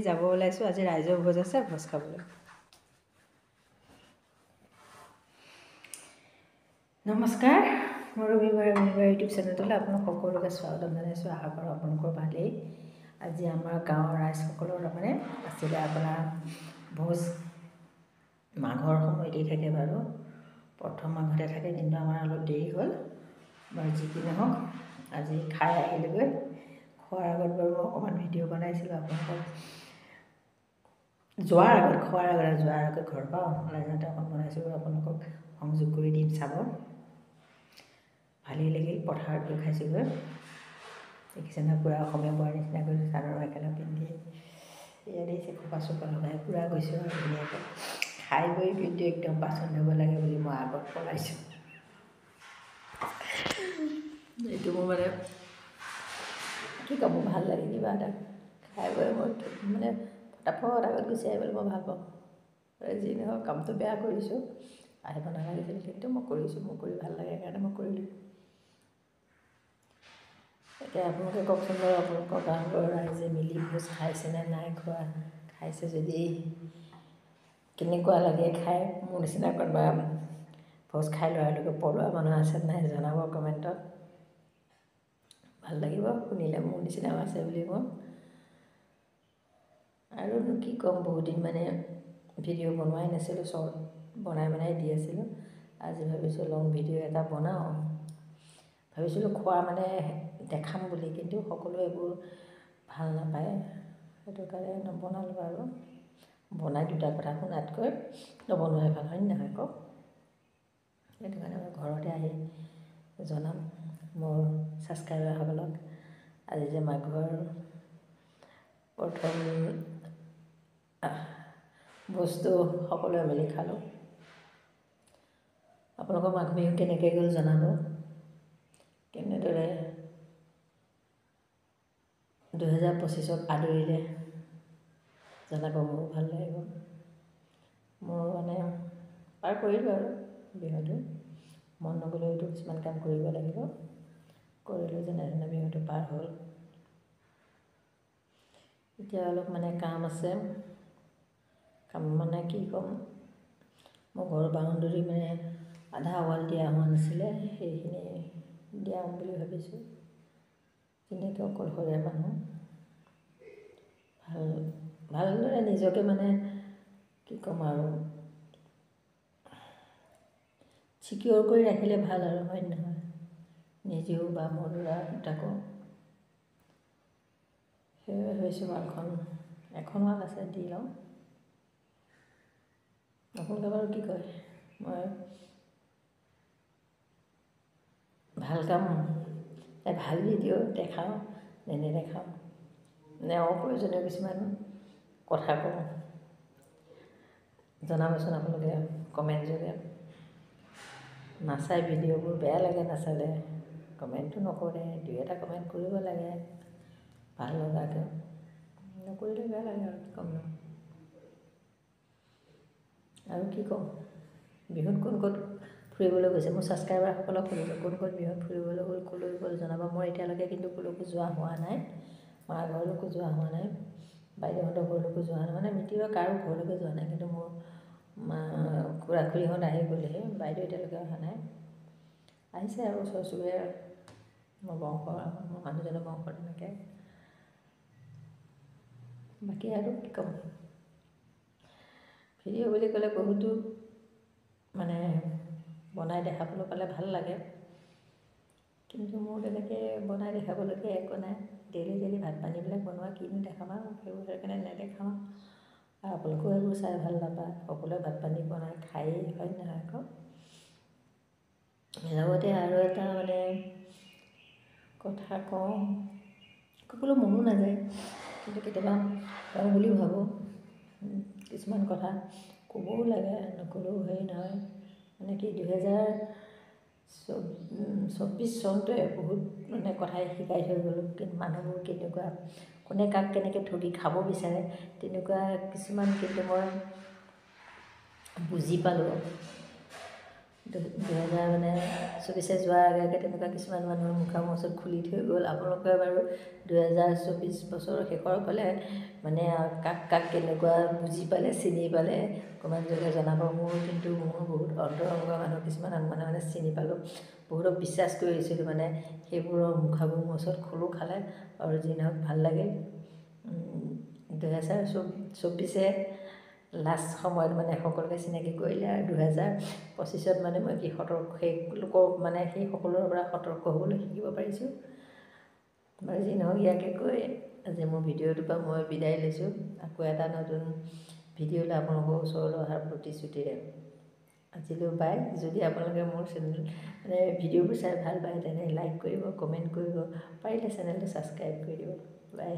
যাব ওলাইছোঁ আজি ৰাইজৰ ভোজ আছে ভোজ খাবলৈ। নমস্কাৰ, মোৰ ৰবিবাৰ ইউটিউব চেনেললৈ আপোনাক সকলোকে স্বাগতম জনাইছোঁ। আশা কৰোঁ আপোনালোকৰ ভালেই। আজি আমাৰ গাঁৱৰ ৰাইজসকলৰ তাৰমানে আছিলে আপোনাৰ ভোজ। মাঘৰ সময়তেই থাকে বাৰু, প্ৰথম মাঘতে থাকে, কিন্তু আমাৰ অলপ দেৰি হ'ল। বাৰু যি কি নহওক, আজি খাই আহিলোগৈ। খোৱাৰ আগত বাৰু মই অকণমান ভিডিঅ' বনাইছিলোঁ আপোনালোকক। যোৱাৰ আগত ঘৰৰ পৰা ওলাই যাওঁতে অকণ বনাইছোঁ, আপোনালোকক সংযোগ কৰি দিম চাব। ভালেই লাগিল। পথাৰত গৈ খাইছোঁগৈ। দেখিছে নহয়, পূৰা অসমীয়া বোৱাৰ নিচিনা কৰিছোঁ, চাদৰ মেখেলা পিন্ধি এয়া দেখিছে, খোপা চোপা লগাই পূৰা গৈছোঁ আৰু ধুনীয়াকৈ খাই বৈ। কিন্তু একদম বাচন ধুব লাগে বুলি মই আগত পলাইছোঁ। এইটো মোৰ মানে কি ক'ব, ভাল লাগে কিবা এটা খাই বৈ। মই মানে ফটাফট আগত গুচি আহিবলৈ মই ভাল পাওঁ। যি নহওক, কামটো বেয়া কৰিছোঁ, আহিব নালাগিছিল, কিন্তু মই কৰিছোঁ। মোৰ কৰি ভাল লাগে কাৰণে মই কৰিলোঁ। এতিয়া আপোনালোকে কওকচোন বাৰু, আপোনালোকৰ গাঁৱৰ ৰাইজে মিলি ভোজ খাইছেনে নাই খোৱা? খাইছে যদি কেনেকুৱা লাগে খাই? মোৰ নিচিনা কোনোবা ভোজ খাই লৰালৰিকৈ পলোৱা মানুহ আছে নাই জনাব কমেণ্টত। ভাল লাগিব শুনিলে, মোৰ নিচিনাও আছে বুলি কওঁ। আৰুনো কি ক'ম, বহুত দিন মানে ভিডিঅ' বনোৱাই নাছিলোঁ, শ্বৰ্ট বনাই দি আছিলোঁ। আজি ভাবিছোঁ লং ভিডিঅ' এটা বনাওঁ। ভাবিছিলোঁ খোৱা মানে দেখাম বুলি, কিন্তু সকলোৱে এইবোৰ ভাল নাপায়, সেইটো কাৰণে নবনালোঁ আৰু। বনাই দুটা কথা শুনাতকৈ নবনোৱাই ভাল, হয় নহয় কওক? সেইটো কাৰণে মই ঘৰতে আহি জনাম মোৰ ছাবস্ক্ৰাইবাৰসকলক। আজি যে মাঘৰ প্ৰথম বস্তু সকলোৱে মিলি খালোঁ। আপোনালোকৰ মাঘ বিহু কেনেকৈ গ'ল জনাব। কেনেদৰে 2025ক আদৰিলে জনাব, মোৰো ভাল লাগিব। মোৰ মানে পাৰ কৰিলোঁ আৰু বিহুটো। মন নগ'লেওতো কিছুমান কাম কৰিব লাগিব, কৰিলোঁ। যেনে তেনে বিহুটো পাৰ হ'ল। এতিয়া অলপ মানে কাম আছে। কাম মানে কি ক'ম, মোৰ ঘৰৰ বাউণ্ডেৰী মানে আধা ৱাল দিয়া হোৱা নাছিলে, সেইখিনি দিয়াম বুলি ভাবিছোঁ। তেনেকৈ অকলশৰীয়া মানুহ, ভালদৰে নিজকে মানে কি ক'ম আৰু ছিকিউৰ কৰি ৰাখিলে ভাল আৰু, হয় নহয়? নিজেও বা মোৰ ল'ৰা দুটাকো। সেয়ে ভাবিছোঁ এখন ৱাল আছে, দি লওঁ। আপোনালোকে বাৰু কি কয়? মই ভাল কাম, ভাল ভিডিঅ' দেখাওঁ নে নেদেখাওঁ, নে অপ্ৰয়োজনীয় কিছুমান কথা কওঁ, জনাবচোন আপোনালোকে কমেণ্ট যোগে। নাচাই ভিডিঅ'বোৰ, বেয়া লাগে নাচালে। কমেণ্টটো নকৰে, দুই এটা কমেণ্ট কৰিব লাগে ভাল লগাকৈ, নকৰিলে বেয়া লাগে আৰু কি ক'ম ন। আৰু কি ক'ম, বিহুত কোন ক'ত ফুৰিবলৈ গৈছে? মোৰ ছাবস্ক্ৰাইবাৰসকলক সুধিছোঁ, কোন ক'ত বিহুত ফুৰিবলৈ গ'ল, ক'লৈ গ'ল জনাব। মই এতিয়ালৈকে কিন্তু ক'লৈকো যোৱা হোৱা নাই, মাৰ ঘৰলৈকো যোৱা হোৱা নাই, বাইদেউহঁতৰ ঘৰলৈকো যোৱা নাই, মানে মিতিৰৰ কাৰো ঘৰলৈকে যোৱা নাই। কিন্তু মোৰ খুৰা খুৰীহঁত আহি গ'লহি, বাইদেউ এতিয়ালৈকে অহা নাই। আহিছে আৰু ওচৰ চুবুৰীয়া, মোৰ মানুহজনৰ বংশৰ তেনেকৈ। বাকী আৰু কি ক'ম, ভিডিঅ' বুলি ক'লে বহুতো মানে বনাই দেখাবলৈ পালে ভাল লাগে, কিন্তু মোৰ তেনেকৈ বনাই দেখাবলৈকে একো নাই। ডেইলি ভাত পানীবিলাক বনোৱা, কিনো দেখাম আৰু, সেইবোৰ সেইকাৰণে নেদেখাওঁ। আৰু আপোনালোকেও এইবোৰ চাই ভাল নাপায়, সকলোৱে ভাত পানী বনাই খায়েই, হয় নহয় আকৌ? লগতে আৰু এটা মানে কথা ক'বলৈ মনো নাযায়, কিন্তু কেতিয়াবা কওঁ বুলি ভাবোঁ। কিছুমান কথা ক'বও লাগে, নক'লেও হেৰি নহয়। মানে কি, 2024 চনটোৱে বহুত মানে কথাই শিকাই থৈ গ'ল। কিন্তু মানুহবোৰ কেনেকুৱা, কোনে কাক কেনেকৈ ঠগি খাব বিচাৰে, তেনেকুৱা কিছুমান কিন্তু মই বুজি পালোঁ। 2024 যোৱাৰ আগে আগে তেনেকুৱা কিছুমান মানুহৰ মুখামুখৰ ওচৰত খুলি থৈ গ'ল। আপোনালোকে বাৰু 2024 বছৰৰ শেষৰ ফালে মানে কাক কাক কেনেকুৱা বুজি পালে, চিনি পালে অকণমান যোগে জনাব। মোৰ বহুত অন্তৰংগ মানুহ কিছুমান মানে চিনি পালোঁ, বহুতক বিশ্বাস কৰিছিলোঁ, মানে সেইবোৰৰ মুখাবোৰ মোৰ ওচৰত খোলো খালে আৰু যি নহওক ভাল লাগিল। 2024 লাষ্ট সময়ত মানে সকলোকে চিনাকি কৰিলে আৰু 2025 মানে মই কি সেই লোকক মানে সেই সকলোৰে পৰা সতৰ্ক হ'বলৈ শিকিব পাৰিছোঁ। বাৰু যি নহওক ইয়াকে কৈ আজি মোৰ ভিডিঅ'টোৰ পৰা মই বিদায় লৈছোঁ। আকৌ এটা নতুন ভিডিঅ'লৈ আপোনালোকৰ ওচৰলৈ অহাৰ প্ৰতিশ্ৰুতিৰে আজিলৈ বাই। যদি আপোনালোকে মোৰ চেনেল মানে ভিডিঅ'বোৰ চাই ভাল পায় তেনে লাইক কৰিব, কমেণ্ট কৰিব, পাৰিলে চেনেলটো ছাবস্ক্ৰাইব কৰি দিব। বাই।